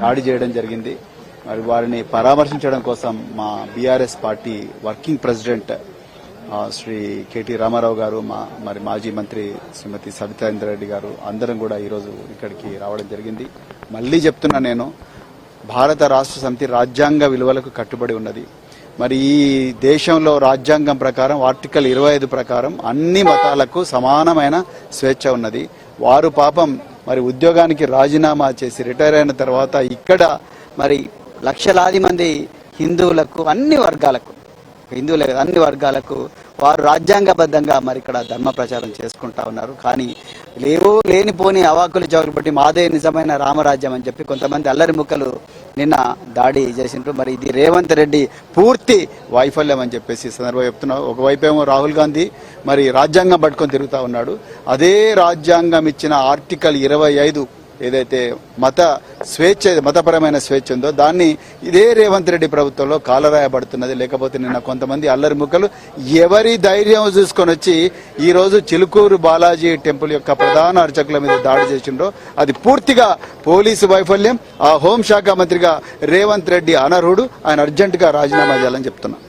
దాడి చేయడం జరిగింది. మరి వారిని పరామర్శించడం కోసం మా BRS party working president Shri KT Rama Rao గారు, మరి మాజీ మంత్రి శ్రీమతి సబితాంద్ర రెడ్డి గారు అందరం కూడా ఈరోజు ఇక్కడికి రావడం జరిగింది. మళ్లీ చెప్తున్నా, నేను భారత రాష్ట్ర సమితి రాజ్యాంగ విలువలకు కట్టుబడి ఉన్నది. మరి ఈ దేశంలో రాజ్యాంగం ప్రకారం ఆర్టికల్ 25 ప్రకారం అన్ని మతాలకు సమానమైన స్వేచ్ఛ ఉన్నది. వారు పాపం మరి ఉద్యోగానికి రాజీనామా చేసి రిటైర్ అయిన తర్వాత ఇక్కడ మరి లక్షలాది మంది హిందువులకు అన్ని వర్గాలకు వారు రాజ్యాంగబద్ధంగా మరి ఇక్కడ ధర్మ ప్రచారం చేసుకుంటా ఉన్నారు. కానీ లేనిపోని అవాకులు చౌకులు బట్టి మాదే నిజమైన రామరాజ్యం అని చెప్పి కొంతమంది అల్లరి ముక్కలు నిన్న దాడి చేసిండ్రు. మరి ఇది రేవంత్ రెడ్డి పూర్తి వైఫల్యం అని చెప్పేసి సందర్భంగా చెప్తున్నా. ఒకవైపేమో రాహుల్ గాంధీ మరి రాజ్యాంగం పట్టుకొని తిరుగుతూ ఉన్నాడు. అదే రాజ్యాంగం ఇచ్చిన ఆర్టికల్ 25 ఏదైతే మతపరమైన స్వేచ్ఛ ఉందో దాన్ని ఇదే రేవంత్ రెడ్డి ప్రభుత్వంలో కాలరాయబడుతున్నది. లేకపోతే నిన్న కొంతమంది అల్లరి ముక్కలు ఎవరి ధైర్యం చూసుకొని వచ్చి ఈ రోజు చిలుకూరు బాలాజీ టెంపుల్ యొక్క ప్రధాన అర్చకుల మీద దాడి చేసిండ్రో అది పూర్తిగా పోలీసు వైఫల్యం. ఆ హోంశాఖ మంత్రిగా రేవంత్ రెడ్డి అనర్హుడు. ఆయన అర్జెంటుగా రాజీనామా చేయాలని చెప్తున్నా.